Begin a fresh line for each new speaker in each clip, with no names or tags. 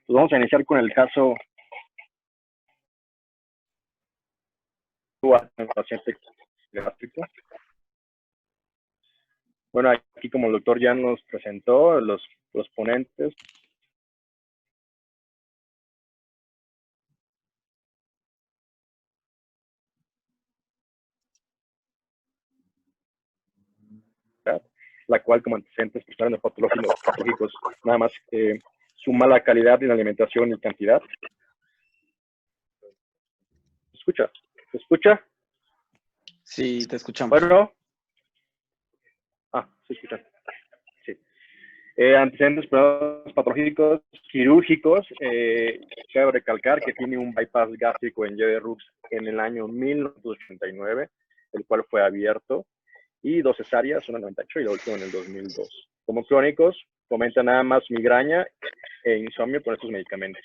Pues vamos a iniciar con el caso del paciente gástrico. Bueno, aquí como el doctor ya nos presentó, los ponentes. La cual como antecedentes de patológicos, nada más su mala calidad en alimentación y cantidad. ¿Se escucha? ¿Se escucha?
Sí, te escuchamos.
Bueno. Se escucha. Sí. Antecedentes patológicos quirúrgicos. Cabe recalcar que tiene un bypass gástrico en Y de Rux en el año 1989, el cual fue abierto, y 2 cesáreas, una en el 98 y la última en el 2002. Como crónicos, comenta nada más migraña e insomnio por estos medicamentos.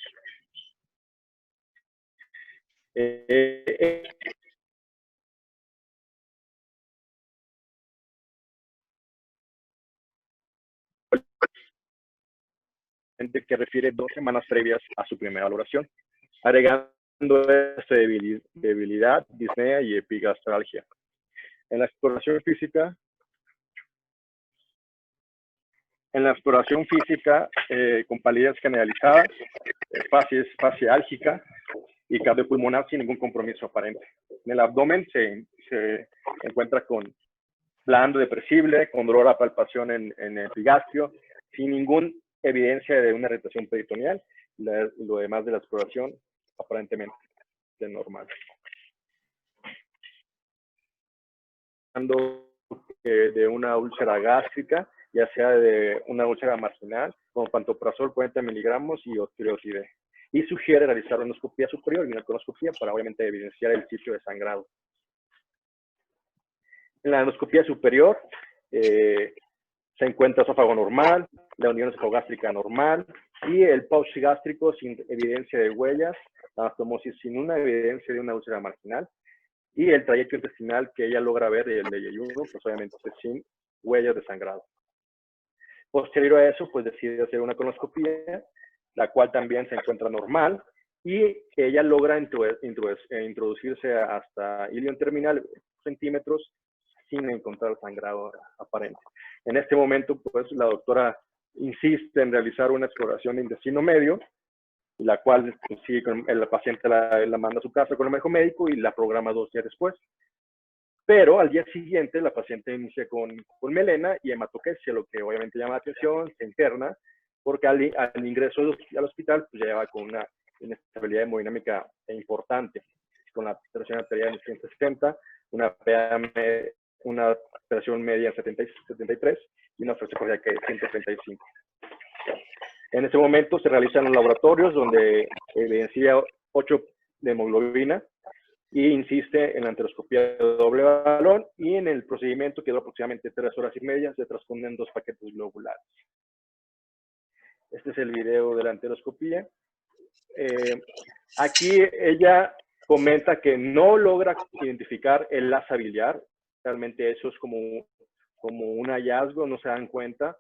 Que refiere 2 semanas previas a su primera valoración, agregando debilidad, disnea y epigastralgia. En la exploración física, con palidez generalizada, fase álgica y cardiopulmonar sin ningún compromiso aparente. En el abdomen se encuentra con blando, depresible, con dolor a palpación en el epigastrio, sin ninguna evidencia de una irritación peritoneal. Lo demás de la exploración aparentemente de normal. De una úlcera gástrica, ya sea de una úlcera marginal, como pantoprazol 40 miligramos y octreotide. Y sugiere realizar una endoscopía superior y una colonoscopia para obviamente evidenciar el sitio de sangrado. En la endoscopía superior se encuentra esófago normal, la unión esofagástrica normal y el pouch gástrico sin evidencia de huellas, la anastomosis sin una evidencia de una úlcera marginal y el trayecto intestinal que ella logra ver del de yeyuno, pues obviamente sin huellas de sangrado. Posterior a eso, pues decide hacer una colonoscopia, la cual también se encuentra normal, y ella logra introducirse hasta ilion terminal centímetros sin encontrar sangrado aparente. En este momento, pues la doctora insiste en realizar una exploración de intestino medio, la cual pues, sí, el paciente la manda a su casa con el manejo médico y la programa 2 días después. Pero al día siguiente la paciente inicia con melena y hematoquesia, lo que obviamente llama la atención, se interna, porque al ingreso al hospital pues ya lleva con una inestabilidad hemodinámica importante, con la presión arterial en 170, una presión media en 73 y una frecuencia cardíaca de 135. En ese momento se realizan los laboratorios donde evidencia 8 de hemoglobina y insiste en la enteroscopia de doble balón y en el procedimiento que dura aproximadamente 3 horas y media se transfunden 2 paquetes globulares. Este es el video de la enteroscopia. Aquí ella comenta que no logra identificar el asa biliar. Realmente eso es como un hallazgo, no se dan cuenta.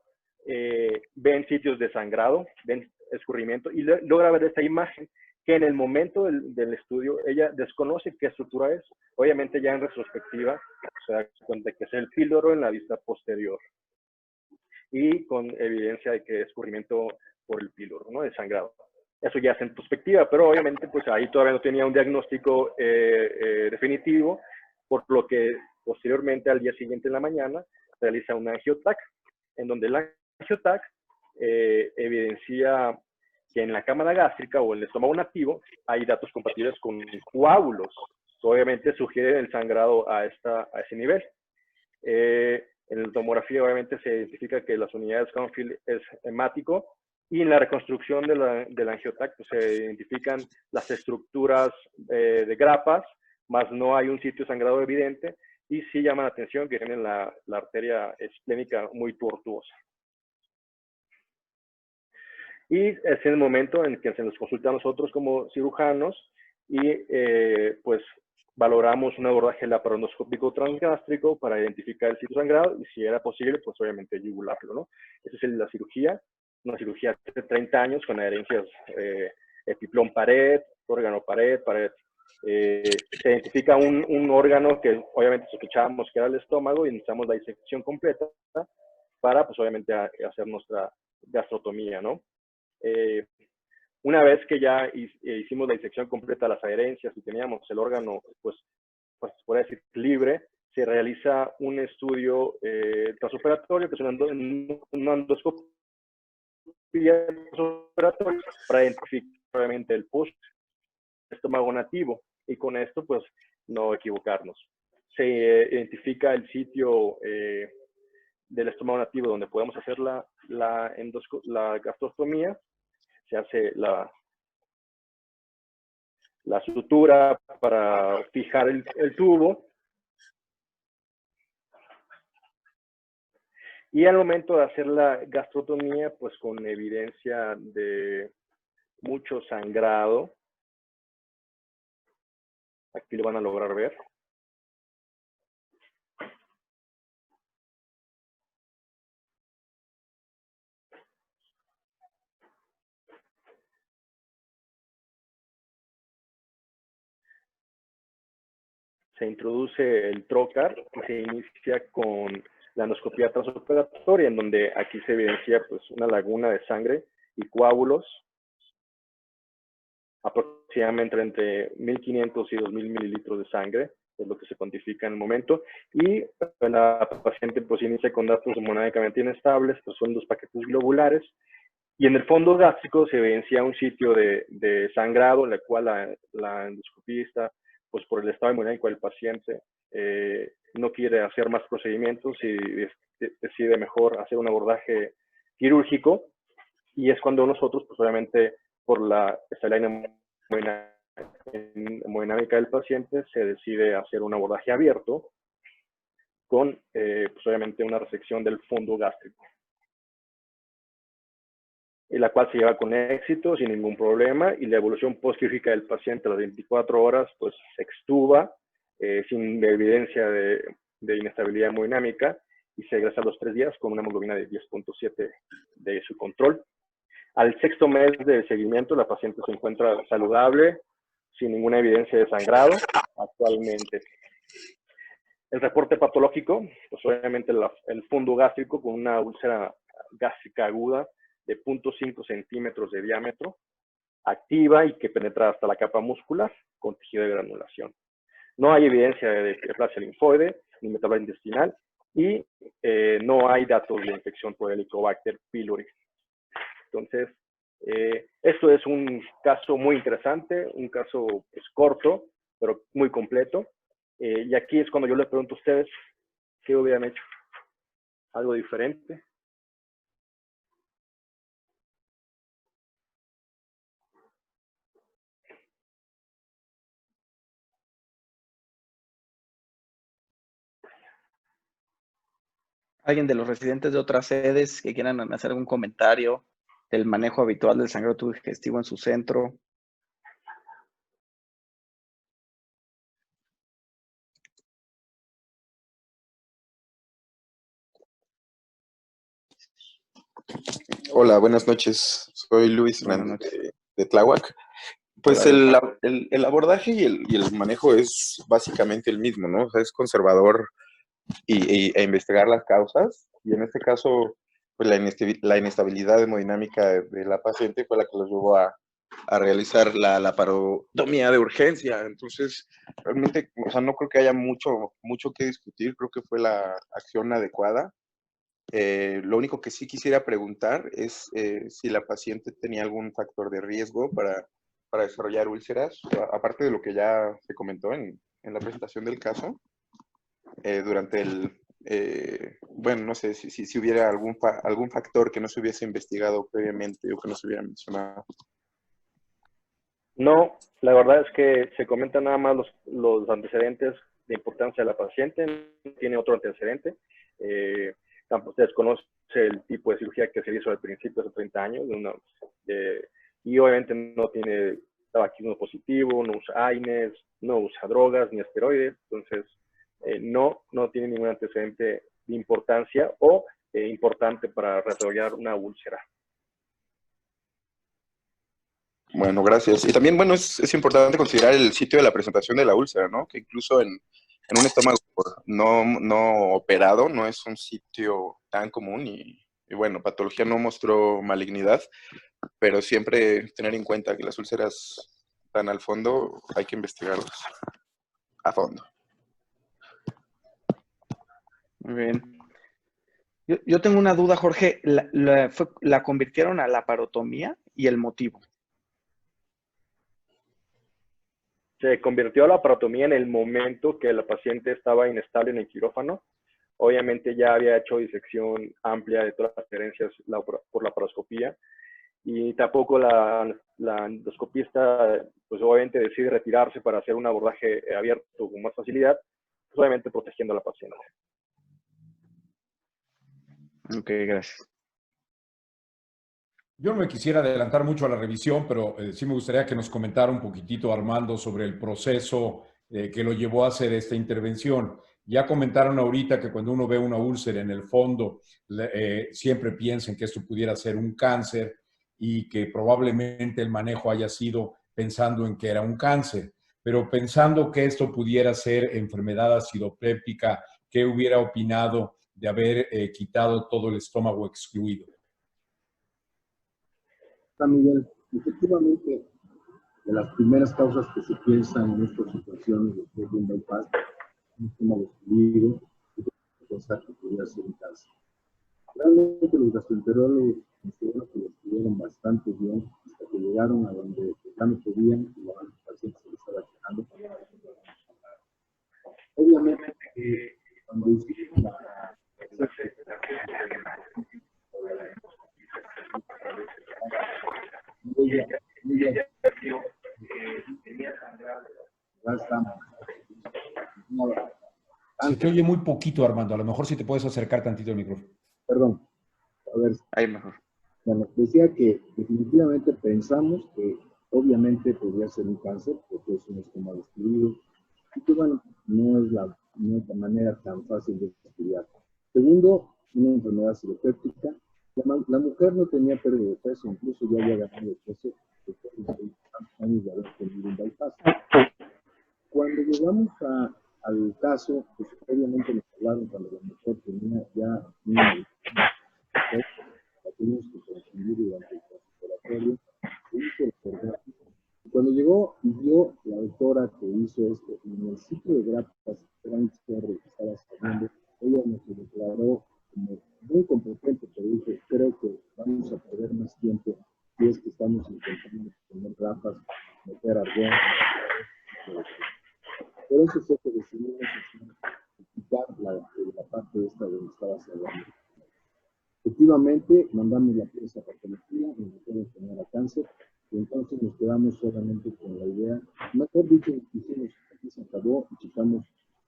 Ven sitios de sangrado, ven escurrimiento y logra ver esta imagen que en el momento del estudio ella desconoce qué estructura es. Obviamente ya en retrospectiva se da cuenta que es el píloro en la vista posterior y con evidencia de que es escurrimiento por el píloro, ¿no? De sangrado. Eso ya es en perspectiva, pero obviamente pues ahí todavía no tenía un diagnóstico definitivo, por lo que posteriormente al día siguiente en la mañana realiza una angiotac, en donde la angiotac evidencia que en la cámara gástrica o en el estómago nativo hay datos compatibles con coágulos, que obviamente sugieren el sangrado a ese nivel. En la tomografía obviamente se identifica que las unidades Canfield es hemático y en la reconstrucción de la angiotac pues, se identifican las estructuras de grapas, más no hay un sitio de sangrado evidente y sí llama la atención que tienen la arteria esplénica muy tortuosa. Y es en el momento en que se nos consulta a nosotros como cirujanos y pues valoramos un abordaje laparoscópico transgástrico para identificar el sitio sangrado y si era posible, pues obviamente yugularlo, ¿no? Esa es la cirugía una cirugía hace 30 años con adherencias epiplón-pared, órgano-pared, pared. Se identifica un órgano que obviamente sospechábamos que era el estómago y necesitamos la disección completa para, pues obviamente, hacer nuestra gastrotomía, ¿no? Una vez que ya hicimos la disección completa de las adherencias y teníamos el órgano, pues por decir, libre, se realiza un estudio transoperatorio, que es una endoscopia transoperatoria, para identificar obviamente el post estómago nativo, y con esto pues no equivocarnos. Se identifica el sitio del estómago nativo donde podemos hacer la gastrostomía, se hace la sutura para fijar el tubo, y al momento de hacer la gastrotomía, pues con evidencia de mucho sangrado, aquí lo van a lograr ver. Se introduce el trocar y se inicia con la endoscopía transoperatoria, en donde aquí se evidencia pues una laguna de sangre y coágulos, aproximadamente entre 1.500 y 2.000 mililitros de sangre, es lo que se cuantifica en el momento, y la paciente pues inicia con datos hemodinámicamente inestables, pues son 2 paquetes globulares, y en el fondo gástrico se evidencia un sitio de sangrado, en el cual la endoscopista, pues por el estado hemodinámico del paciente, no quiere hacer más procedimientos y decide mejor hacer un abordaje quirúrgico, y es cuando nosotros, pues obviamente, por la estabilidad hemodinámica del paciente, se decide hacer un abordaje abierto con, pues obviamente, una resección del fondo gástrico, y la cual se lleva con éxito, sin ningún problema, y la evolución postquirúrgica del paciente a las 24 horas, pues se extuba, sin evidencia de inestabilidad hemodinámica, y se egresa a los 3 días con una hemoglobina de 10.7 de su control. Al 6º mes de seguimiento, la paciente se encuentra saludable, sin ninguna evidencia de sangrado actualmente. El reporte patológico, pues obviamente el fondo gástrico con una úlcera gástrica aguda de 0.5 centímetros de diámetro, activa y que penetra hasta la capa muscular con tejido de granulación. No hay evidencia de neoplasia linfoide ni metabolitis intestinal, y no hay datos de infección por Helicobacter pylori. Entonces, esto es un caso muy interesante, un caso pues, corto, pero muy completo. Y aquí es cuando yo les pregunto a ustedes qué hubieran hecho. ¿Algo diferente?
¿Alguien de los residentes de otras sedes que quieran hacer algún comentario del manejo habitual del sangrado tubo digestivo en su centro?
Hola, buenas noches. Soy Luis
Buenas
Hernández
noches.
de Tláhuac. Pues
Hola,
el abordaje y el manejo es básicamente el mismo, ¿no? O sea, es conservador e investigar las causas. Y en este caso, pues la inestabilidad hemodinámica de la paciente fue la que los llevó a realizar la laparotomía de urgencia. Entonces, realmente, o sea, no creo que haya mucho que discutir. Creo que fue la acción adecuada. Lo único que sí quisiera preguntar es si la paciente tenía algún factor de riesgo para desarrollar úlceras, aparte de lo que ya se comentó en la presentación del caso, durante bueno, no sé si hubiera algún factor que no se hubiese investigado previamente o que no se hubiera mencionado.
No, la verdad es que se comentan nada más los antecedentes de importancia de la paciente, no tiene otro antecedente. Tampoco se desconoce el tipo de cirugía que se hizo al principio, hace 30 años, y obviamente no tiene tabaquismo positivo, no usa AINES, no usa drogas ni esteroides, entonces no tiene ningún antecedente de importancia o importante para desarrollar una úlcera.
Bueno, gracias. Y también, bueno, es importante considerar el sitio de la presentación de la úlcera, ¿no? Que incluso en un estómago no operado no es un sitio tan común y bueno, patología no mostró malignidad, pero siempre tener en cuenta que las úlceras están al fondo, hay que investigarlas a fondo.
Muy bien. Yo tengo una duda, Jorge. ¿La convirtieron a laparotomía y el motivo?
Se convirtió a la laparotomía en el momento que la paciente estaba inestable en el quirófano. Obviamente ya había hecho disección amplia de todas las herencias por laparoscopía y tampoco la endoscopista, pues obviamente decide retirarse para hacer un abordaje abierto con más facilidad, pues obviamente protegiendo a la paciente.
Ok, gracias.
Yo no me quisiera adelantar mucho a la revisión, pero sí me gustaría que nos comentara un poquitito, Armando, sobre el proceso que lo llevó a hacer esta intervención. Ya comentaron ahorita que cuando uno ve una úlcera en el fondo, siempre piensan que esto pudiera ser un cáncer y que probablemente el manejo haya sido pensando en que era un cáncer. Pero pensando que esto pudiera ser enfermedad acidopéptica, ¿qué hubiera opinado de haber quitado todo el estómago excluido?
Miguel, efectivamente, de las primeras causas que se piensan en estas situaciones después de un bypass, un estómago excluido, pensar que podría ser un cáncer. Realmente los gastroenterólogos consideran que lo estuvieron bastante bien hasta que llegaron a donde ya no podían y los pacientes se les estaba quejando. Obviamente, cuando hicimos la
Se te oye muy poquito, Armando. A lo mejor si te puedes acercar tantito el micrófono.
Perdón. A ver.
Ahí mejor.
Bueno, decía que definitivamente pensamos que obviamente podría ser un cáncer, porque es un estómago excluido, y que bueno, no es la manera tan fácil de estudiar. Segundo, una enfermedad acidopéptica. La mujer no tenía pérdida de peso, incluso ya había ganado de peso después de tantos años de haber tenido un bypass. Cuando llegamos al caso, pues obviamente nos hablaron cuando la mujer tenía ya una la tuvimos que confundir durante el postoperatorio, se hizo el formato. Cuando llegó y vio la doctora que hizo esto en el sitio de grapas que estaba saliendo, ella nos declaró como muy competente, pero dice, creo que vamos a perder más tiempo si es que estamos intentando poner grapas, meter argón. Por eso fue que decidimos quitar la parte esta donde estaba saliendo. Efectivamente, mandamos la pieza a patología, donde puede tener a cáncer, y entonces nos quedamos solamente con la idea, mejor dicho, hicimos, aquí se acabó y quitamos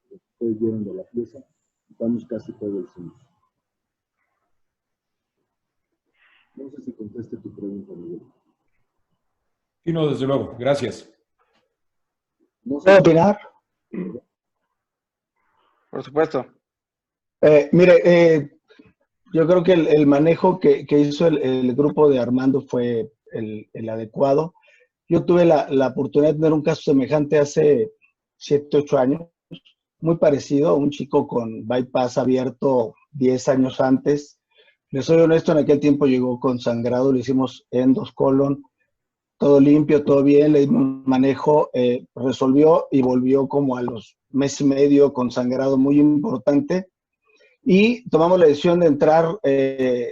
lo que ustedes vieron de la pieza, quitamos casi todo el sinus. No sé si conteste tu pregunta, Miguel.
Sí, no, desde luego. Gracias.
No sé.
¿Puedo opinar?
Por supuesto.
Mire, yo creo que el manejo que hizo el grupo de Armando fue el adecuado. Yo tuve la oportunidad de tener un caso semejante hace 7, 8 años, muy parecido, un chico con bypass abierto 10 años antes. Les soy honesto, en aquel tiempo llegó con sangrado, le hicimos endos, colon, todo limpio, todo bien, le dimos manejo, resolvió y volvió como a los mes y medio con sangrado muy importante. Y tomamos la decisión de entrar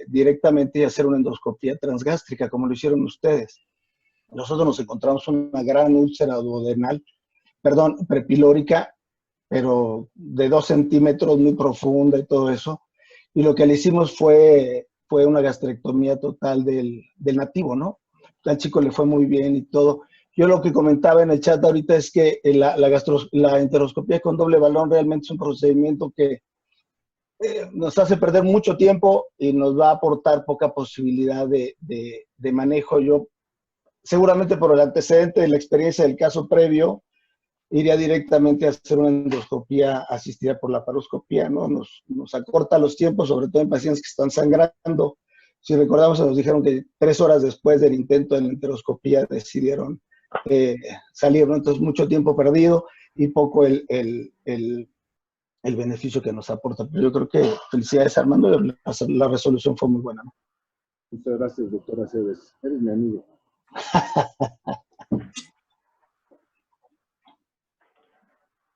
directamente y hacer una endoscopía transgástrica, como lo hicieron ustedes. Nosotros nos encontramos una gran úlcera duodenal, prepilórica, pero de 2 centímetros, muy profunda y todo eso. Y lo que le hicimos fue una gastrectomía total del nativo, ¿no? Al chico le fue muy bien y todo. Yo lo que comentaba en el chat ahorita es que la enteroscopía con doble balón realmente es un procedimiento que nos hace perder mucho tiempo y nos va a aportar poca posibilidad de manejo. Yo, seguramente por el antecedente de la experiencia del caso previo, iría directamente a hacer una endoscopía asistida por laparoscopía, ¿no? Nos acorta los tiempos, sobre todo en pacientes que están sangrando. Si recordamos, nos dijeron que 3 horas después del intento de la enteroscopía decidieron salir, ¿no? Entonces, mucho tiempo perdido y poco el beneficio que nos aporta. Pero yo creo que felicidades, Armando, la resolución fue muy buena, ¿no?
Muchas gracias, doctora Cebes. Eres mi amigo.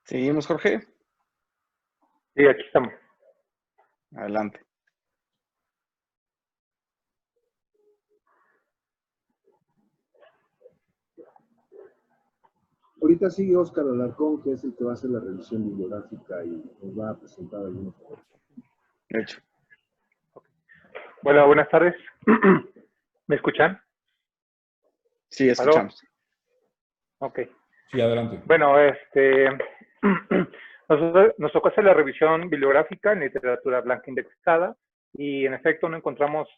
¿Seguimos, Jorge?
Sí, aquí estamos.
Adelante.
Ahorita sigue Óscar Alarcón, que es el que va a hacer la revisión bibliográfica y nos va a presentar algunos.
De hecho.
Hola, buenas tardes. ¿Me escuchan?
Sí, escuchamos.
Ok.
Sí, adelante.
Bueno, nos tocó hacer la revisión bibliográfica en literatura blanca indexada y en efecto no encontramos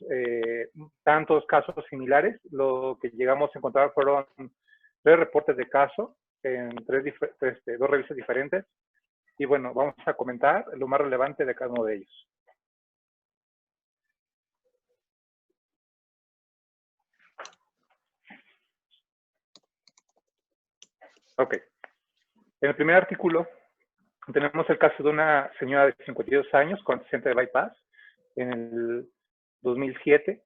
tantos casos similares. Lo que llegamos a encontrar fueron 3 reportes de caso en 2 revistas diferentes. Y bueno, vamos a comentar lo más relevante de cada uno de ellos. Ok. En el primer artículo tenemos el caso de una señora de 52 años con antecedente de bypass en el 2007,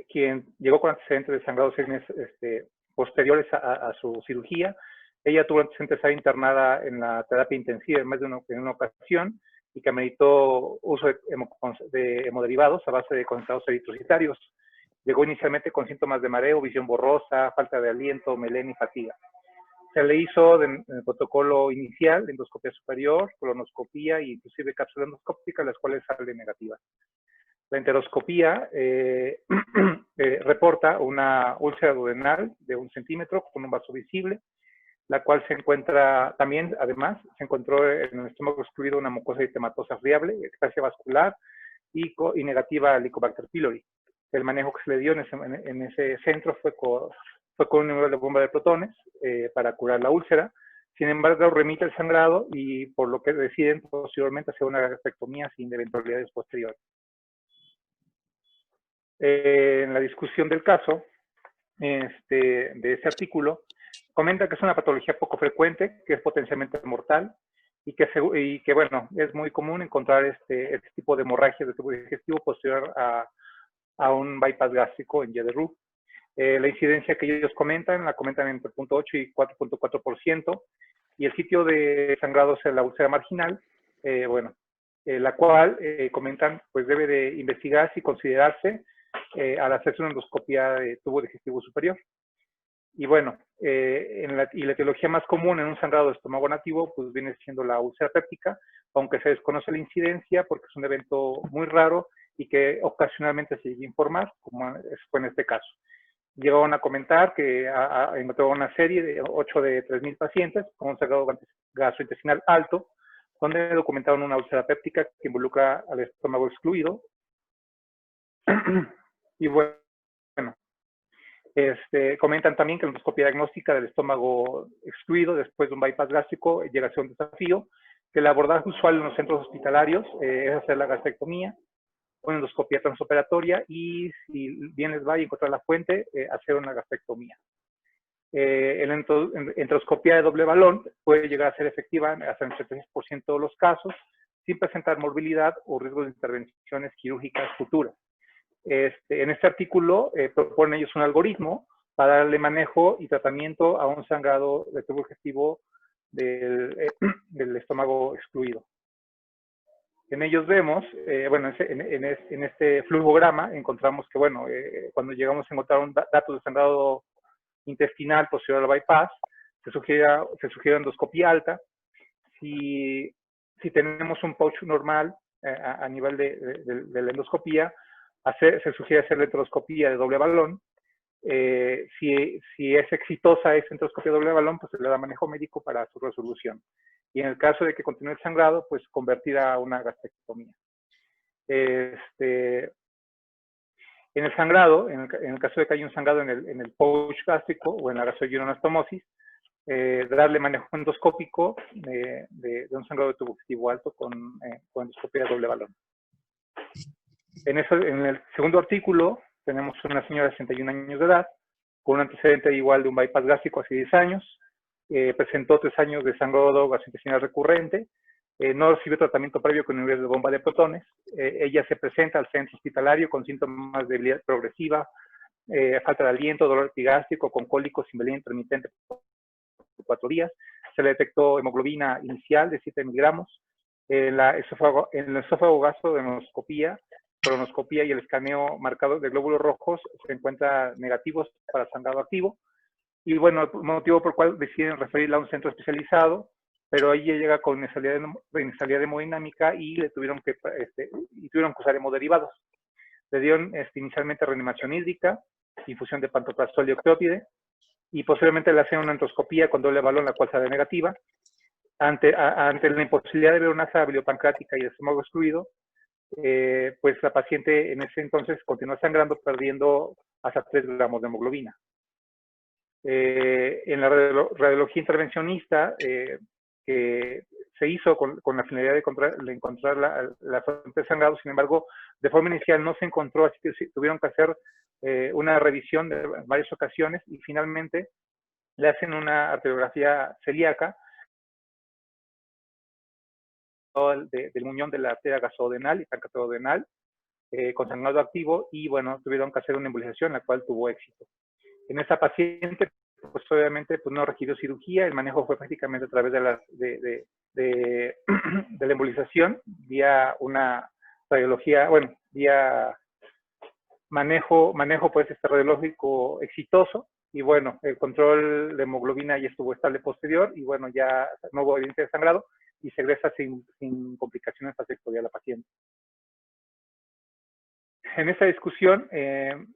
quien llegó con antecedentes de sangrado 6 meses posteriores a su cirugía. Ella tuvo antecedentes de estar internada en la terapia intensiva en más de una ocasión y que ameritó uso de hemoderivados a base de concentrados eritrocitarios. Llegó inicialmente con síntomas de mareo, visión borrosa, falta de aliento, melena y fatiga. Se le hizo en el protocolo inicial, endoscopia superior, colonoscopía e inclusive cápsula endoscópica, las cuales salen negativas. La enteroscopía reporta una úlcera duodenal de 1 centímetro con un vaso visible, la cual se encuentra también, además, se encontró en el estómago excluido una mucosa eritematosa friable, ectasia vascular y negativa a Helicobacter pylori. El manejo que se le dio en ese centro fue con un nivel de bomba de protones para curar la úlcera. Sin embargo, remite el sangrado y por lo que deciden posteriormente hacer una gastrectomía sin eventualidades posteriores. En la discusión del caso de ese artículo, comenta que es una patología poco frecuente, que es potencialmente mortal y que bueno, es muy común encontrar este tipo de hemorragia de tubo digestivo posterior a un bypass gástrico en Yederú. La incidencia que ellos comentan, la comentan entre 0.8 y 4.4%, y el sitio de sangrado es la úlcera marginal, la cual, comentan, pues debe de investigarse y considerarse al hacerse una endoscopia de tubo digestivo superior. Y bueno, la etiología más común en un sangrado de estómago nativo, pues viene siendo la úlcera péptica, aunque se desconoce la incidencia porque es un evento muy raro y que ocasionalmente se llega a informar, como fue en este caso. Llegaron a comentar que encontró una serie de 8 de 3,000 pacientes con un sangrado gastrointestinal alto, donde documentaron una úlcera péptica que involucra al estómago excluido. Y bueno, comentan también que la endoscopia diagnóstica del estómago excluido después de un bypass gástrico llega a ser un desafío, que el abordaje usual en los centros hospitalarios es hacer la gastrectomía, una endoscopia transoperatoria y si bien les va a encontrar la fuente, hacer una gastrectomía. La endoscopia de doble balón puede llegar a ser efectiva hasta en el 76% de los casos, sin presentar morbilidad o riesgo de intervenciones quirúrgicas futuras. En este artículo proponen ellos un algoritmo para darle manejo y tratamiento a un sangrado de tubo digestivo del estómago excluido. En ellos vemos, en este flujograma encontramos que, bueno, cuando llegamos a encontrar datos de sangrado intestinal posterior al bypass, se sugiere endoscopia alta. Si tenemos un pouch normal a nivel de la endoscopía, se sugiere hacer la endoscopia de doble balón. Si es exitosa esa endoscopia de doble balón, pues se le da manejo médico para su resolución. Y en el caso de que continúe el sangrado, pues convertir a una gastrectomía. En el sangrado, en el caso de que haya un sangrado en el pouch gástrico o en la gastroduodenostomosis, darle manejo endoscópico de un sangrado de tubo digestivo alto con endoscopia de doble balón. En el segundo artículo tenemos una señora de 61 años de edad, con un antecedente igual de un bypass gástrico hace 10 años, presentó 3 años de sangrado gastrointestinal recurrente, no recibió tratamiento previo con inhibidores de bomba de protones. Ella se presenta al centro hospitalario con síntomas de debilidad progresiva, falta de aliento, dolor epigástrico, con cólicos sin velina intermitente por 4 días. Se le detectó hemoglobina inicial de 7 miligramos. En el esófago gastroenoscopía, colonoscopía y el escaneo marcado de glóbulos rojos se encuentran negativos para sangrado activo. Y bueno, el motivo por el cual deciden referirla a un centro especializado, pero ahí llega con inestabilidad hemodinámica y le tuvieron que usar hemoderivados. Le dieron inicialmente reanimación hídrica, infusión de pantoprazol y octreotide, y posteriormente le hacen una endoscopía con doble balón, la cual sale negativa. Ante la imposibilidad de ver una asa biliopancreática y el estómago excluido, pues la paciente en ese entonces continuó sangrando, perdiendo hasta 3 gramos de hemoglobina. En la radiología intervencionista, que se hizo con la finalidad de encontrar la fuente de sangrado, sin embargo, de forma inicial no se encontró, así que tuvieron que hacer una revisión de varias ocasiones y finalmente le hacen una arteriografía celíaca del muñón de la arteria gasodenal y pancreatodenal con sangrado activo, y bueno, tuvieron que hacer una embolización, la cual tuvo éxito. En esta paciente, pues obviamente pues, no requirió cirugía, el manejo fue prácticamente a través de la embolización, vía una radiología, bueno, vía manejo pues radiológico exitoso, y bueno, el control de hemoglobina ya estuvo estable posterior, y bueno, ya no hubo evidencia de sangrado, y se egresa sin complicaciones hasta que podía la paciente. En esta discusión,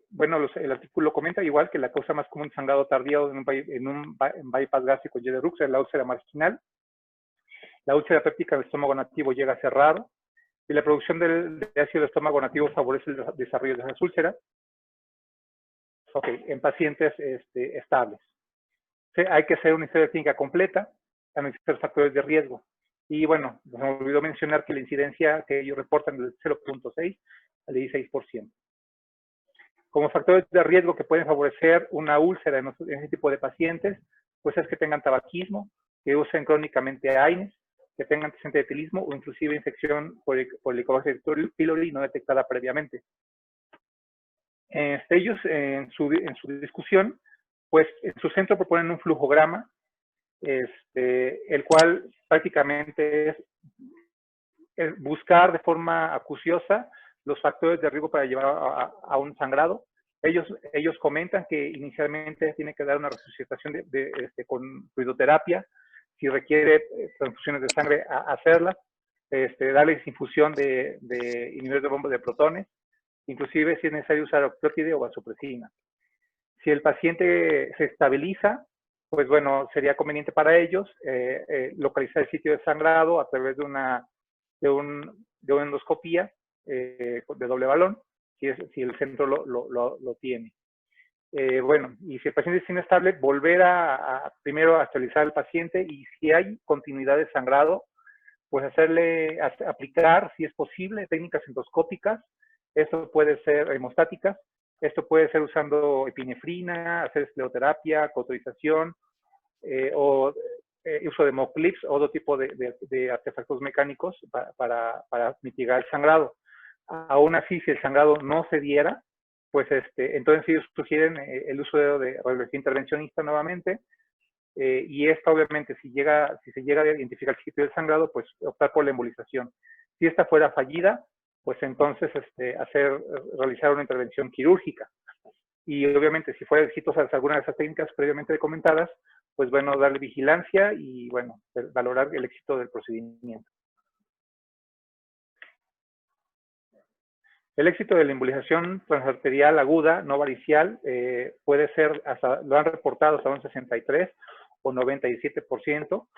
bueno, el artículo comenta igual que la causa más común de sangrado tardío en un bypass gástrico y de Rux es la úlcera marginal. La úlcera péptica del estómago nativo llega a ser raro, y la producción de ácido del estómago nativo favorece el desarrollo de esas úlceras. Ok, en pacientes estables. Sí, hay que hacer una historia clínica completa, analizar factores de riesgo. Y bueno, se me olvidó mencionar que la incidencia que ellos reportan es del 0.6 al 16%. Como factores de riesgo que pueden favorecer una úlcera en ese tipo de pacientes, pues es que tengan tabaquismo, que usen crónicamente AINES, que tengan antecedente de etilismo o inclusive infección por Helicobacter pylori no detectada previamente. Ellos en su discusión, pues en su centro proponen un flujograma, el cual prácticamente es buscar de forma acuciosa los factores de riesgo para llevar a un sangrado. Ellos comentan que inicialmente tiene que dar una resucitación con fluidoterapia, si requiere transfusiones de sangre, hacerlas, darles infusión de inhibidores de bomba de protones, inclusive si es necesario usar octreotide o vasopresina. Si el paciente se estabiliza, pues bueno, sería conveniente para ellos localizar el sitio de sangrado a través de una endoscopía de doble balón, si el centro lo tiene. Bueno, y si el paciente es inestable, volver primero a estabilizar al paciente, y si hay continuidad de sangrado, pues aplicar, si es posible, técnicas endoscópicas. Esto puede ser hemostáticas, esto puede ser usando epinefrina, hacer escleroterapia, cauterización, o uso de MOCLIPS o otro tipo de artefactos mecánicos para mitigar el sangrado. Aún así, si el sangrado no se diera, pues entonces ellos sugieren el uso de radiología intervencionista nuevamente, y esta obviamente si se llega a identificar el sitio del sangrado, pues optar por la embolización. Si esta fuera fallida, pues entonces realizar una intervención quirúrgica. Y obviamente si fuera exitosa alguna de esas técnicas previamente comentadas, pues bueno, darle vigilancia y bueno, valorar el éxito del procedimiento. El éxito de la embolización transarterial aguda, no varicial, puede ser, lo han reportado hasta un 63 o 97%,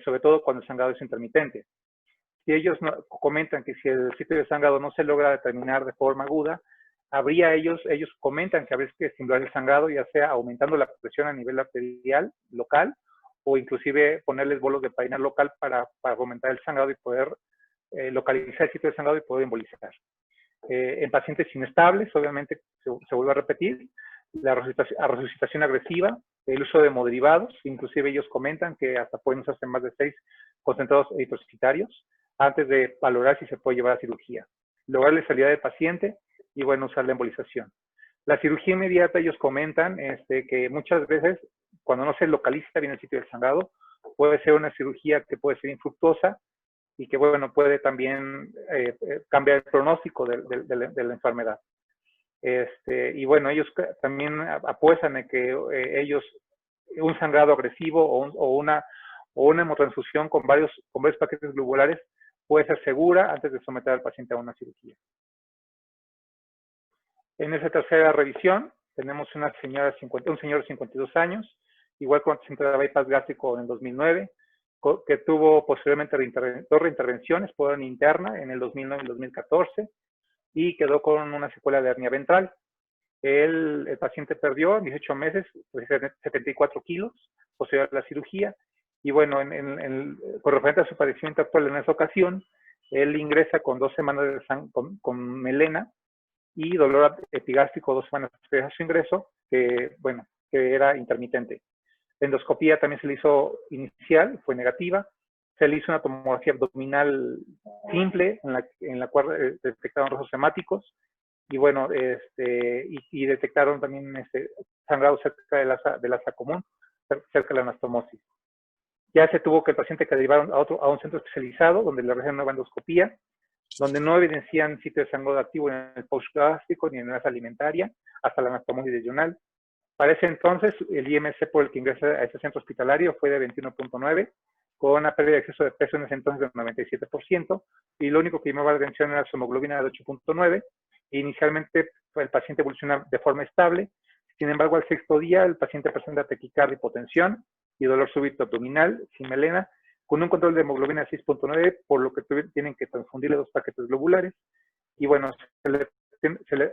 sobre todo cuando el sangrado es intermitente. Si ellos comentan que si el sitio de sangrado no se logra determinar de forma aguda, ellos comentan que habría que estimular el sangrado, ya sea aumentando la presión a nivel arterial local o inclusive ponerles bolos de Payner local para aumentar el sangrado y poder localizar el sitio de sangrado y poder embolizar. En pacientes inestables, obviamente, se vuelve a repetir, la resucitación agresiva, el uso de hemoderivados, inclusive ellos comentan que hasta pueden usarse más de 6 concentrados eritrocitarios antes de valorar si se puede llevar a cirugía. Lograr la salida del paciente y, bueno, usar la embolización. La cirugía inmediata, ellos comentan que muchas veces, cuando no se localiza bien el sitio del sangrado, puede ser una cirugía que puede ser infructuosa y que, bueno, puede también cambiar el pronóstico de la enfermedad. Y bueno, ellos también apuestan en que ellos, un sangrado agresivo o una hemotransfusión con varios paquetes globulares puede ser segura antes de someter al paciente a una cirugía. En esa tercera revisión tenemos un señor de 52 años, igual con antecedente de bypass gástrico en el 2009, que tuvo posteriormente 2 reintervenciones por hernia interna en el 2009 y el 2014, y quedó con una secuela de hernia ventral. El paciente perdió en 18 meses 74 kilos posterior a la cirugía, y bueno, con referente a su padecimiento actual en esa ocasión, él ingresa con 2 semanas con melena y dolor epigástrico 2 semanas después de su ingreso, que era intermitente. La endoscopía también se le hizo inicial, fue negativa. Se le hizo una tomografía abdominal simple, en la cual detectaron rezos hemáticos, y bueno, y detectaron también sangrado cerca del asa común, cerca de la anastomosis. Ya se tuvo que el paciente que derivaron a un centro especializado, donde le realizaron una nueva endoscopía, donde no evidencian sitio de sangrado activo en el pouch gástrico ni en la masa alimentaria, hasta la anastomosis regional. Para ese entonces, el IMC por el que ingresa a ese centro hospitalario fue de 21.9, con una pérdida de exceso de peso en ese entonces del 97%, y lo único que llamaba la atención era su hemoglobina de 8.9. Inicialmente, el paciente evoluciona de forma estable. Sin embargo, al 6º día, el paciente presenta taquicardia, hipotensión y dolor súbito abdominal, sin melena, con un control de hemoglobina de 6.9, por lo que tienen que transfundirle 2 paquetes globulares. Y bueno, se le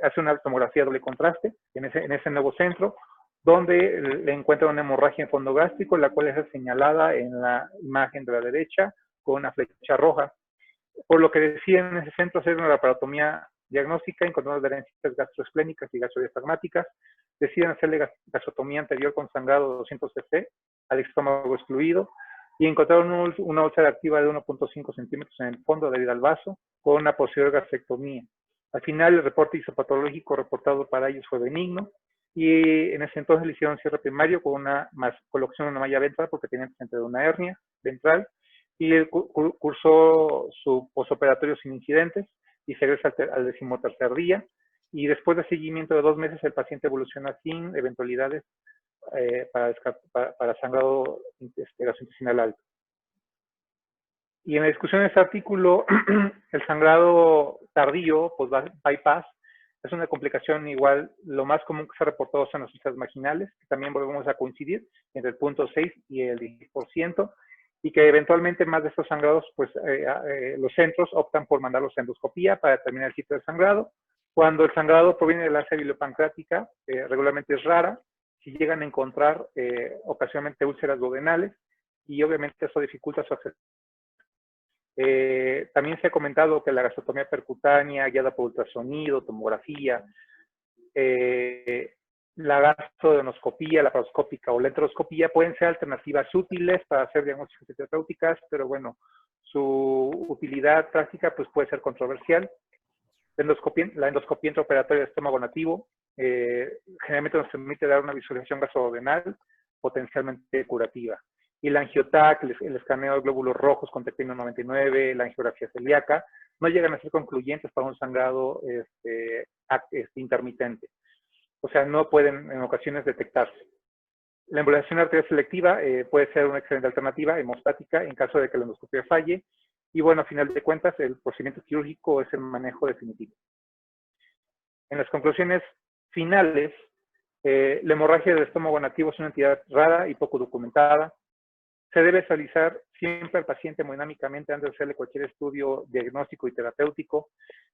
hace una tomografía doble contraste en ese nuevo centro, donde le encuentran una hemorragia en fondo gástrico, la cual es señalada en la imagen de la derecha con una flecha roja. Por lo que deciden en ese centro hacer una laparotomía diagnóstica, encontrando adherencias gastroesplénicas y gastrodiafragmáticas. Deciden hacerle gasotomía anterior con sangrado de 200 cc al estómago excluido, y encontraron una úlcera activa de 1.5 centímetros en el fondo adherida al vaso, con una posterior gastrectomía. Al final, el reporte isopatológico reportado para ellos fue benigno, y en ese entonces le hicieron cierre primario con colocación de una malla ventral porque tenía antecedente de una hernia ventral, y él cursó su posoperatorio sin incidentes y se regresa al 13º día, y después de seguimiento de 2 meses el paciente evoluciona sin eventualidades para sangrado gastrointestinal alto. Y en la discusión de este artículo, el sangrado tardío, pues bypass, es una complicación igual. Lo más común que se ha reportado son las úlceras marginales, que también volvemos a coincidir entre el 0.6 y el 10%, y que eventualmente más de estos sangrados, pues los centros optan por mandarlos a endoscopía para determinar el sitio de sangrado. Cuando el sangrado proviene de la área bilipancreática, regularmente es rara. Si llegan a encontrar ocasionalmente úlceras duodenales, y obviamente eso dificulta su acceso. También se ha comentado que la gastrostomía percutánea, guiada por ultrasonido, tomografía, la gastroscopía, la laparoscópica o la enteroscopía pueden ser alternativas útiles para hacer diagnósticos terapéuticas, pero bueno, su utilidad práctica pues puede ser controversial. La endoscopía intraoperatoria de estómago nativo generalmente nos permite dar una visualización gastrodenal potencialmente curativa. Y la angiotac, el escaneo de glóbulos rojos con Tectino 99, la angiografía celíaca, no llegan a ser concluyentes para un sangrado intermitente. O sea, no pueden en ocasiones detectarse. La embolización arterial selectiva puede ser una excelente alternativa hemostática en caso de que la endoscopia falle. Y bueno, a final de cuentas, el procedimiento quirúrgico es el manejo definitivo. En las conclusiones finales, la hemorragia del estómago nativo es una entidad rara y poco documentada. Se debe realizar siempre al paciente hemodinámicamente antes de hacerle cualquier estudio diagnóstico y terapéutico,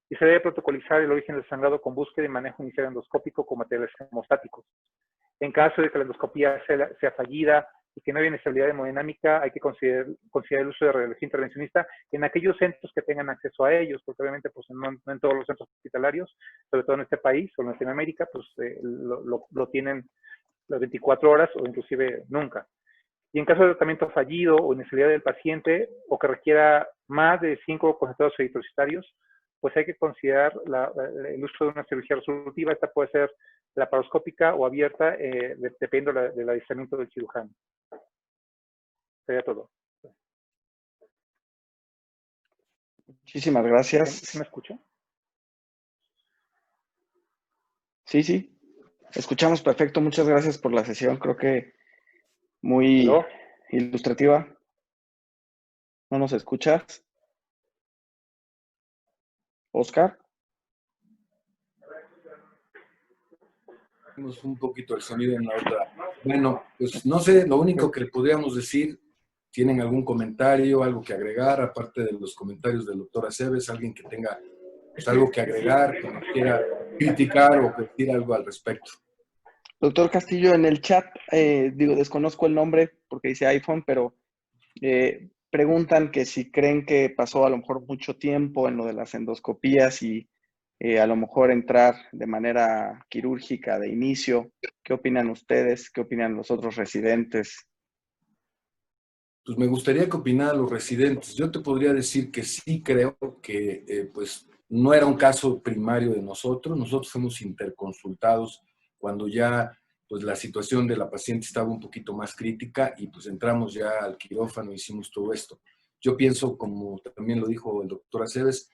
y se debe protocolizar el origen del sangrado con búsqueda y manejo inicial endoscópico con materiales hemostáticos. En caso de que la endoscopía sea fallida y que no hay inestabilidad hemodinámica, hay que considerar el uso de radiología intervencionista en aquellos centros que tengan acceso a ellos, porque obviamente pues, no en todos los centros hospitalarios, sobre todo en este país o en Latinoamérica, pues lo tienen las 24 horas o inclusive nunca. Y en caso de tratamiento fallido o inestabilidad del paciente o que requiera más de 5 concentradores eritrocitarios, pues hay que considerar el uso de una cirugía resolutiva. Esta puede ser laparoscópica o abierta, dependiendo del adiestramiento del cirujano. Sería todo.
Muchísimas gracias.
¿Sí me escucha?
Sí. Escuchamos perfecto. Muchas gracias por la sesión. Creo que muy
¿Aló?
ilustrativa. ¿No nos escuchas? Oscar.
Tenemos un poquito el sonido en la otra. Bueno, pues no sé, lo único que podríamos decir, ¿tienen algún comentario, algo que agregar, aparte de los comentarios del doctor Aceves? ¿Alguien que tenga pues, algo que agregar, que nos quiera criticar o decir algo al respecto?
Doctor Castillo, en el chat, desconozco el nombre porque dice iPhone, pero preguntan que si creen que pasó a lo mejor mucho tiempo en lo de las endoscopías y a lo mejor entrar de manera quirúrgica de inicio. ¿Qué opinan ustedes? ¿Qué opinan los otros residentes?
Pues me gustaría que opinaran los residentes. Yo te podría decir que sí creo que pues no era un caso primario de nosotros. Nosotros fuimos interconsultados cuando ya pues la situación de la paciente estaba un poquito más crítica y pues entramos ya al quirófano e hicimos todo esto. Yo pienso, como también lo dijo el doctor Aceves,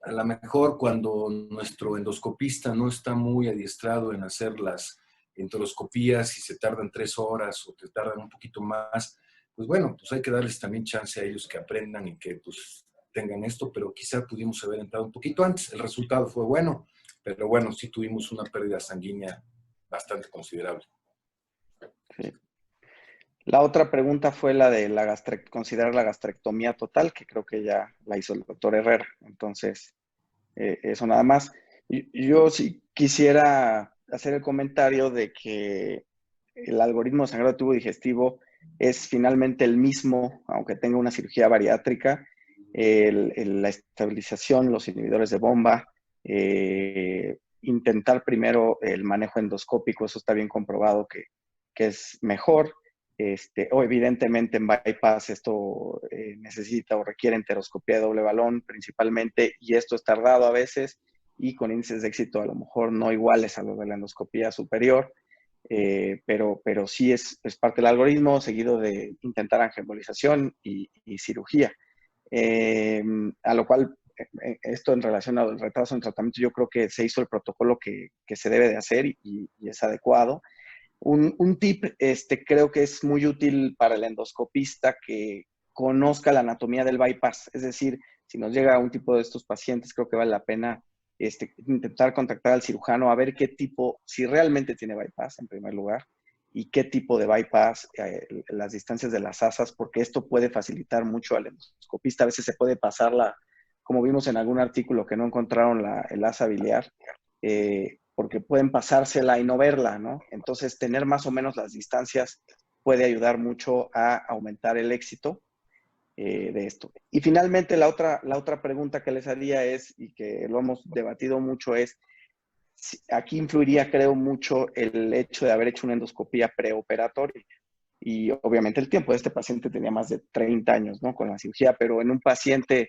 a lo mejor cuando nuestro endoscopista no está muy adiestrado en hacer las endoscopías y se tardan 3 horas o te tardan un poquito más, pues bueno, pues hay que darles también chance a ellos que aprendan y que pues tengan esto, pero quizá pudimos haber entrado un poquito antes. El resultado fue bueno, pero bueno, sí tuvimos una pérdida sanguínea bastante considerable.
Sí. La otra pregunta fue la de considerar la gastrectomía total, que creo que ya la hizo el doctor Herrera. Entonces, eso nada más. Yo sí quisiera hacer el comentario de que el algoritmo de sangrado de tubo digestivo es finalmente el mismo, aunque tenga una cirugía bariátrica. La estabilización, los inhibidores de bomba, intentar primero el manejo endoscópico, eso está bien comprobado que es mejor. O evidentemente en bypass esto necesita o requiere enteroscopía de doble balón principalmente, y esto es tardado a veces y con índices de éxito a lo mejor no iguales a los de la endoscopía superior, pero sí es parte del algoritmo, seguido de intentar angiembolización y cirugía. A lo cual, esto en relación al retraso en tratamiento, yo creo que se hizo el protocolo que se debe de hacer y es adecuado. Un tip, creo que es muy útil para el endoscopista que conozca la anatomía del bypass. Es decir, si nos llega un tipo de estos pacientes, creo que vale la pena intentar contactar al cirujano a ver qué tipo, si realmente tiene bypass en primer lugar, y qué tipo de bypass, las distancias de las asas, porque esto puede facilitar mucho al endoscopista. A veces se puede pasar como vimos en algún artículo que no encontraron el asa biliar, porque pueden pasársela y no verla, ¿no? Entonces, tener más o menos las distancias puede ayudar mucho a aumentar el éxito de esto. Y finalmente, la otra pregunta que les haría es, y que lo hemos debatido mucho, es, aquí influiría, creo, mucho el hecho de haber hecho una endoscopía preoperatoria. Y obviamente el tiempo de este paciente tenía más de 30 años, ¿no? Con la cirugía, pero en un paciente...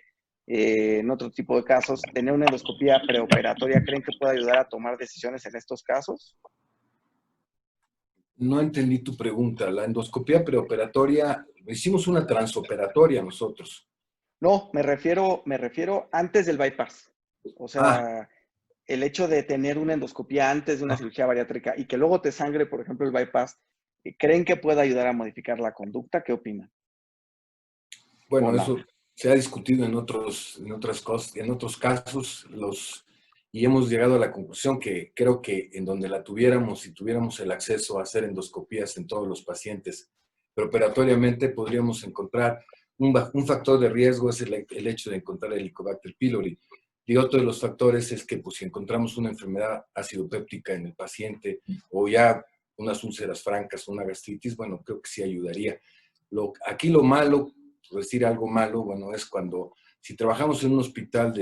en otro tipo de casos, tener una endoscopía preoperatoria, ¿creen que puede ayudar a tomar decisiones en estos casos?
No entendí tu pregunta. La endoscopía preoperatoria, hicimos una transoperatoria nosotros.
No, me refiero antes del bypass. O sea, el hecho de tener una endoscopía antes de una cirugía bariátrica y que luego te sangre, por ejemplo, el bypass, ¿creen que puede ayudar a modificar la conducta? ¿Qué opinan?
Bueno, eso se ha discutido en otros casos, y hemos llegado a la conclusión que creo que en donde la tuviéramos, si tuviéramos el acceso a hacer endoscopías en todos los pacientes, preoperatoriamente podríamos encontrar un factor de riesgo, es el hecho de encontrar el Helicobacter pylori. Y otro de los factores es que pues, si encontramos una enfermedad acidopéptica en el paciente o ya unas úlceras francas, una gastritis, bueno, creo que sí ayudaría. Aquí lo malo, por decir algo malo, bueno, es cuando, si trabajamos en un hospital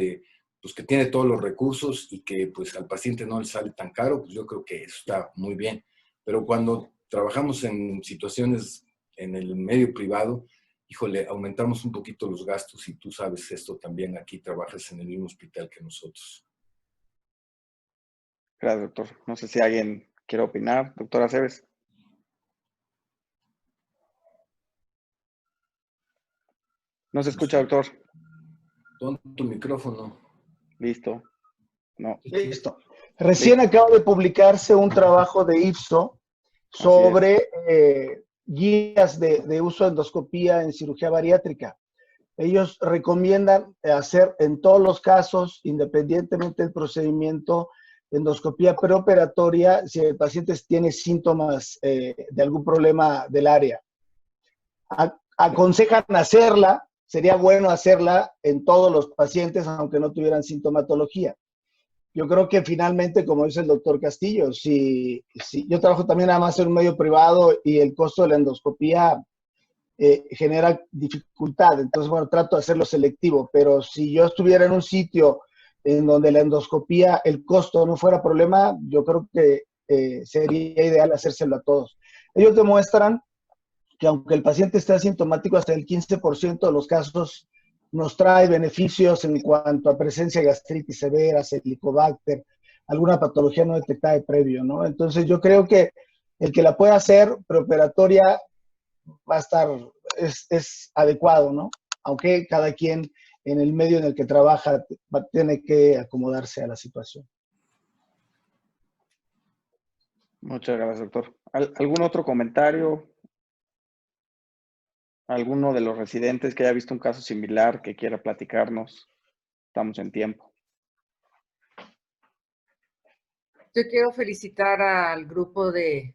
pues, que tiene todos los recursos y que pues al paciente no le sale tan caro, pues yo creo que eso está muy bien. Pero cuando trabajamos en situaciones en el medio privado, híjole, aumentamos un poquito los gastos y tú sabes esto también, aquí trabajas en el mismo hospital que nosotros.
Gracias, doctor. No sé si alguien quiere opinar. Doctora Aceves. No se escucha, doctor.
Pon tu micrófono.
Listo. No.
Listo. Recién acaba de publicarse un trabajo de IFSO sobre guías de uso de endoscopía en cirugía bariátrica. Ellos recomiendan hacer en todos los casos, independientemente del procedimiento, endoscopía preoperatoria si el paciente tiene síntomas de algún problema del área. Aconsejan hacerla, sería bueno hacerla en todos los pacientes, aunque no tuvieran sintomatología. Yo creo que finalmente, como dice el doctor Castillo, si yo trabajo también nada más en un medio privado y el costo de la endoscopía genera dificultad, entonces, bueno, trato de hacerlo selectivo, pero si yo estuviera en un sitio en donde la endoscopía, el costo no fuera problema, yo creo que sería ideal hacérselo a todos. Ellos demuestran que aunque el paciente esté asintomático, hasta el 15% de los casos nos trae beneficios en cuanto a presencia de gastritis severa, helicobacter, alguna patología no detectada de previo, ¿no? Entonces yo creo que el que la pueda hacer preoperatoria va a estar, es adecuado, ¿no? Aunque cada quien en el medio en el que trabaja tiene que acomodarse a la situación.
Muchas gracias, doctor. ¿Algún otro comentario? ¿Alguno de los residentes que haya visto un caso similar que quiera platicarnos? Estamos en tiempo.
Yo quiero felicitar al grupo de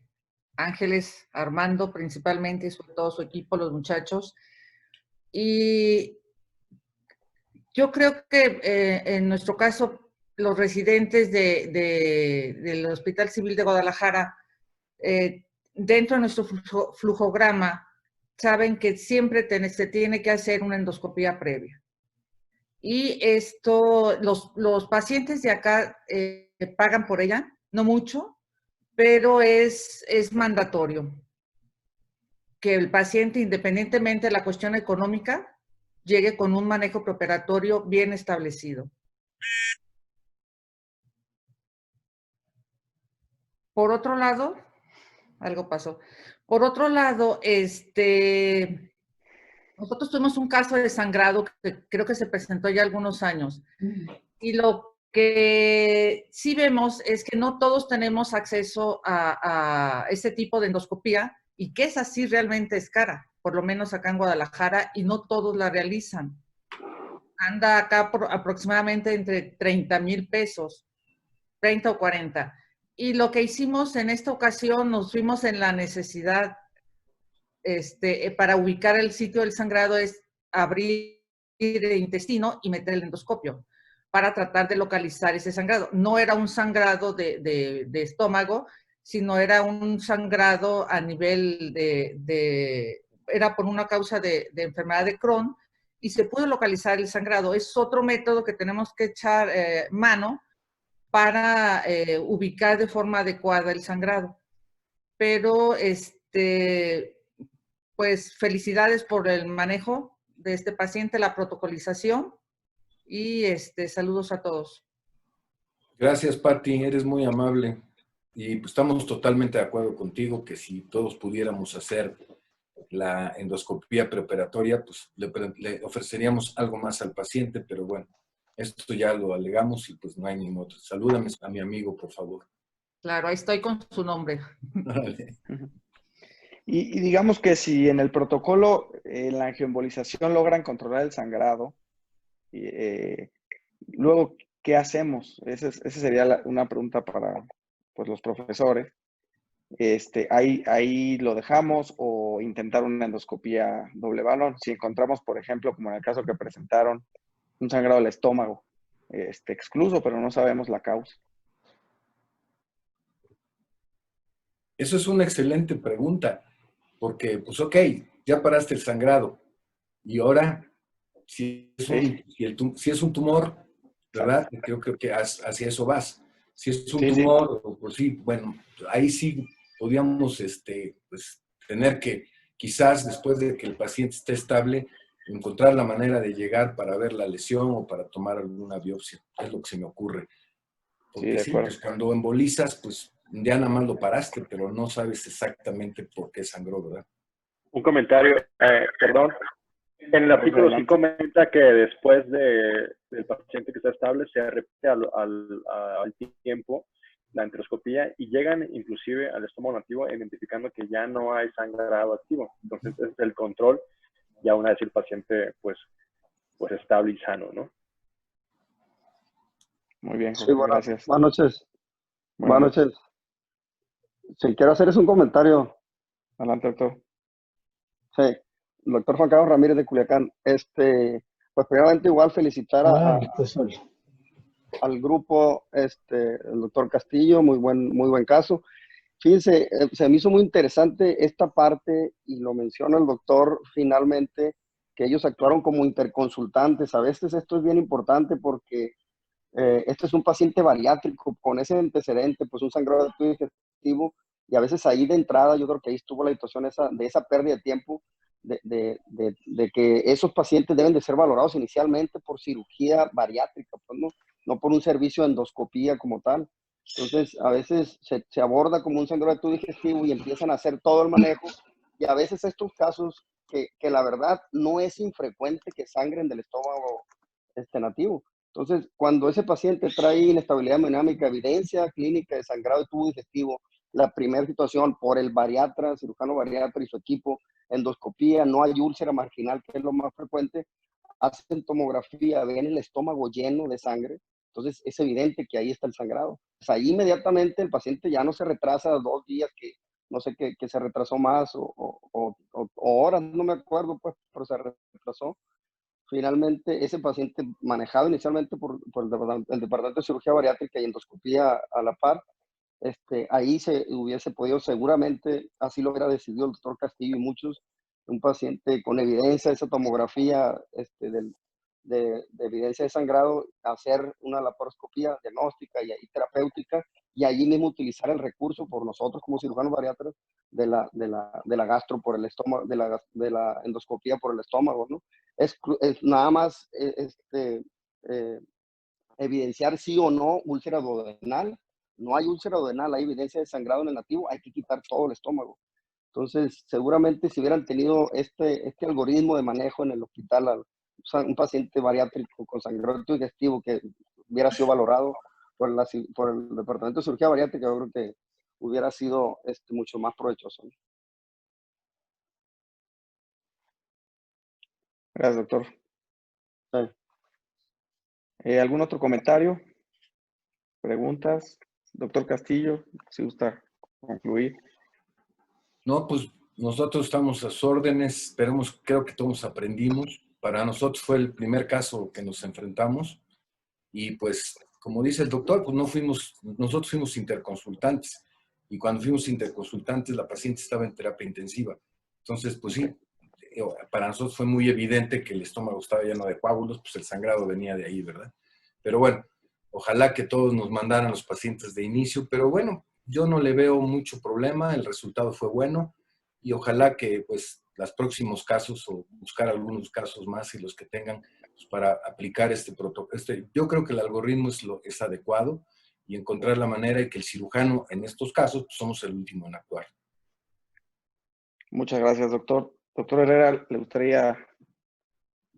Ángeles, Armando principalmente, y sobre todo su equipo, los muchachos. Y yo creo que en nuestro caso, los residentes del Hospital Civil de Guadalajara, dentro de nuestro flujograma, saben que siempre se tiene que hacer una endoscopía previa. Y esto, los pacientes de acá pagan por ella, no mucho, pero es mandatorio que el paciente, independientemente de la cuestión económica, llegue con un manejo preoperatorio bien establecido. Por otro lado, algo pasó. Por otro lado, nosotros tuvimos un caso de sangrado que creo que se presentó ya algunos años. Y lo que sí vemos es que no todos tenemos acceso a este tipo de endoscopía y que esa sí realmente es cara, por lo menos acá en Guadalajara, y no todos la realizan. Anda acá por aproximadamente entre 30,000 pesos, 30 o 40. Y lo que hicimos en esta ocasión, nos fuimos en la necesidad para ubicar el sitio del sangrado, es abrir el intestino y meter el endoscopio para tratar de localizar ese sangrado. No era un sangrado de estómago, sino era un sangrado a nivel era por una causa de enfermedad de Crohn, y se pudo localizar el sangrado. Es otro método que tenemos que echar mano para ubicar de forma adecuada el sangrado. Pero, pues, felicidades por el manejo de este paciente, la protocolización, y saludos a todos.
Gracias, Pati, eres muy amable. Y pues, estamos totalmente de acuerdo contigo que si todos pudiéramos hacer la endoscopía preoperatoria, pues le ofreceríamos algo más al paciente, pero bueno, esto ya lo alegamos y pues no hay ni modo. Salúdame a mi amigo, por favor.
Claro, ahí estoy con su nombre.
Vale.
Y digamos que si en el protocolo, en la angioembolización logran controlar el sangrado, luego, ¿qué hacemos? Esa sería una pregunta para pues, los profesores. Ahí lo dejamos o intentar una endoscopía doble balón. Si encontramos, por ejemplo, como en el caso que presentaron, un sangrado del estómago, excluso, pero no sabemos la causa.
Eso es una excelente pregunta, porque, pues, ok, ya paraste el sangrado, y ahora, si es un tumor, ¿verdad? Creo que hacia eso vas. Si es un tumor, pues sí, bueno, ahí sí podríamos pues, tener que, quizás después de que el paciente esté estable, encontrar la manera de llegar para ver la lesión o para tomar alguna biopsia. Es lo que se me ocurre. Porque sí, pues cuando embolizas, pues ya nada más lo paraste, pero no sabes exactamente por qué sangró, ¿verdad?
Un comentario, perdón. En el artículo sí comenta que después del paciente que está estable se repite al tiempo la enteroscopía y llegan inclusive al estómago nativo identificando que ya no hay sangrado activo. Entonces es el control ya una vez el paciente pues estable y sano, ¿no?
Muy bien, José,
sí,
gracias.
Buenas noches. Buenas noches. Si quiero hacer es un comentario.
Adelante, doctor.
Sí, el doctor Juan Carlos Ramírez de Culiacán. Pues primeramente igual felicitar al grupo, el doctor Castillo, muy buen caso. Fíjense, se me hizo muy interesante esta parte y lo menciona el doctor finalmente, que ellos actuaron como interconsultantes. A veces esto es bien importante porque este es un paciente bariátrico con ese antecedente, pues un sangrado de tubo digestivo, y a veces ahí de entrada yo creo que ahí estuvo la situación de esa pérdida de tiempo, de que esos pacientes deben de ser valorados inicialmente por cirugía bariátrica, pues no por un servicio de endoscopía como tal. Entonces, a veces se aborda como un sangrado de tubo digestivo y empiezan a hacer todo el manejo, y a veces estos casos que la verdad no es infrecuente que sangren del estómago nativo. Entonces, cuando ese paciente trae inestabilidad hemodinámica, evidencia clínica de sangrado de tubo digestivo, la primera situación por el bariatra, cirujano bariatra y su equipo, endoscopía, no hay úlcera marginal, que es lo más frecuente, hacen tomografía, ven el estómago lleno de sangre, entonces es evidente que ahí está el sangrado. Pues ahí inmediatamente el paciente ya no se retrasa 2 días, que no sé que se retrasó más o horas, no me acuerdo, pues, pero se retrasó. Finalmente, ese paciente manejado inicialmente por el Departamento de Cirugía Bariátrica y Endoscopía a la par, ahí se hubiese podido, seguramente, así lo hubiera decidido el doctor Castillo y muchos, un paciente con evidencia de esa tomografía de evidencia de sangrado, hacer una laparoscopía diagnóstica y terapéutica, y allí mismo utilizar el recurso por nosotros como cirujanos bariátricos de la gastro por el estómago, de la endoscopía por el estómago, ¿no? Es nada más evidenciar sí o no úlcera duodenal. No hay úlcera duodenal, hay evidencia de sangrado en el nativo, hay que quitar todo el estómago. Entonces, seguramente si hubieran tenido este algoritmo de manejo en el hospital, un paciente bariátrico con sangrado digestivo que hubiera sido valorado por el Departamento de Cirugía Bariátrica, yo creo que hubiera sido mucho más provechoso.
Gracias, doctor.
Sí.
¿Algún otro comentario? ¿Preguntas? Doctor Castillo, si gusta concluir.
No, pues nosotros estamos a sus órdenes, creo que todos aprendimos. Para nosotros fue el primer caso que nos enfrentamos y pues, como dice el doctor, pues nosotros fuimos interconsultantes y cuando fuimos interconsultantes la paciente estaba en terapia intensiva. Entonces, pues sí, para nosotros fue muy evidente que el estómago estaba lleno de coágulos, pues el sangrado venía de ahí, ¿verdad? Pero bueno, ojalá que todos nos mandaran los pacientes de inicio, pero bueno, yo no le veo mucho problema, el resultado fue bueno y ojalá que pues los próximos casos o buscar algunos casos más y los que tengan pues, para aplicar este protocolo. Yo creo que el algoritmo es adecuado y encontrar la manera de que el cirujano en estos casos pues, somos el último en actuar.
Muchas gracias, doctor. Doctor Herrera, ¿le gustaría...?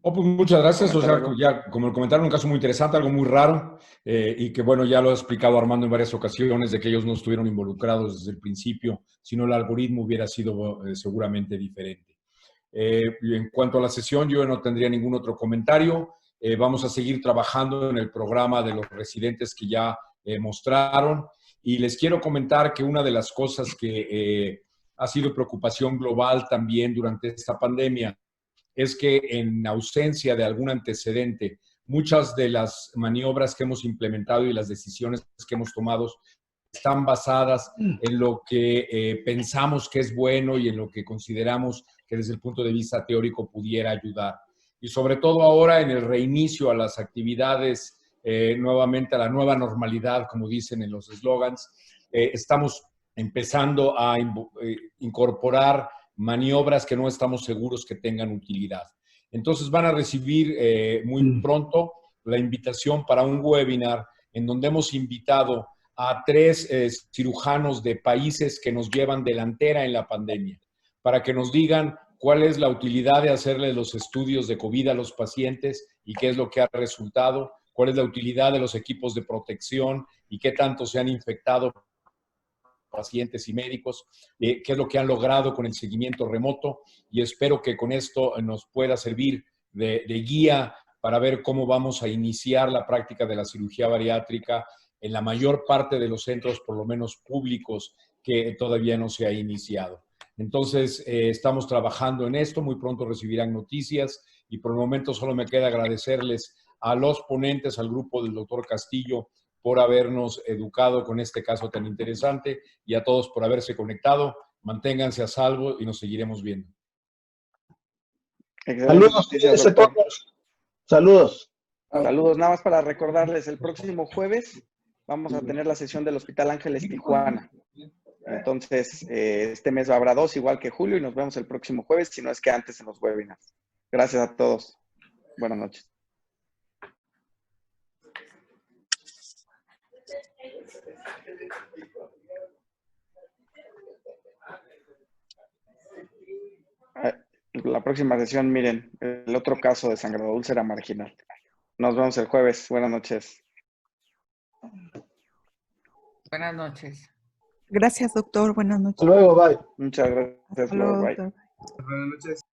Oh, pues muchas gracias. O sea, ya como el comentario, un caso muy interesante, algo muy raro, y que bueno, ya lo ha explicado Armando en varias ocasiones, de que ellos no estuvieron involucrados desde el principio, sino el algoritmo hubiera sido seguramente diferente. En cuanto a la sesión, yo no tendría ningún otro comentario. Vamos a seguir trabajando en el programa de los residentes que ya mostraron, y les quiero comentar que una de las cosas que ha sido preocupación global también durante esta pandemia es que en ausencia de algún antecedente, muchas de las maniobras que hemos implementado y las decisiones que hemos tomado están basadas en lo que pensamos que es bueno y en lo que consideramos que desde el punto de vista teórico pudiera ayudar. Y sobre todo ahora en el reinicio a las actividades, nuevamente a la nueva normalidad, como dicen en los eslogans, estamos empezando a incorporar maniobras que no estamos seguros que tengan utilidad. Entonces van a recibir muy pronto la invitación para un webinar en donde hemos invitado a 3 cirujanos de países que nos llevan delantera en la pandemia, para que nos digan cuál es la utilidad de hacerle los estudios de COVID a los pacientes y qué es lo que ha resultado, cuál es la utilidad de los equipos de protección y qué tanto se han infectado pacientes y médicos, qué es lo que han logrado con el seguimiento remoto, y espero que con esto nos pueda servir de guía para ver cómo vamos a iniciar la práctica de la cirugía bariátrica en la mayor parte de los centros, por lo menos públicos, que todavía no se ha iniciado. Entonces, estamos trabajando en esto, muy pronto recibirán noticias y por el momento solo me queda agradecerles a los ponentes, al grupo del doctor Castillo, por habernos educado con este caso tan interesante y a todos por haberse conectado. Manténganse a salvo y nos seguiremos viendo.
Saludos. Saludos.
Saludos. Nada más para recordarles, el próximo jueves vamos a tener la sesión del Hospital Ángeles Tijuana. Entonces, este mes habrá 2, igual que julio, y nos vemos el próximo jueves, si no es que antes en los webinars. Gracias a todos. Buenas noches. La próxima sesión, miren, el otro caso de sangrado úlcera marginal. Nos vemos el jueves. Buenas noches.
Buenas noches.
Gracias, doctor. Buenas noches.
Hasta luego, bye.
Muchas gracias,
Hasta luego,
Flor. Bye.
doctor.
Buenas noches.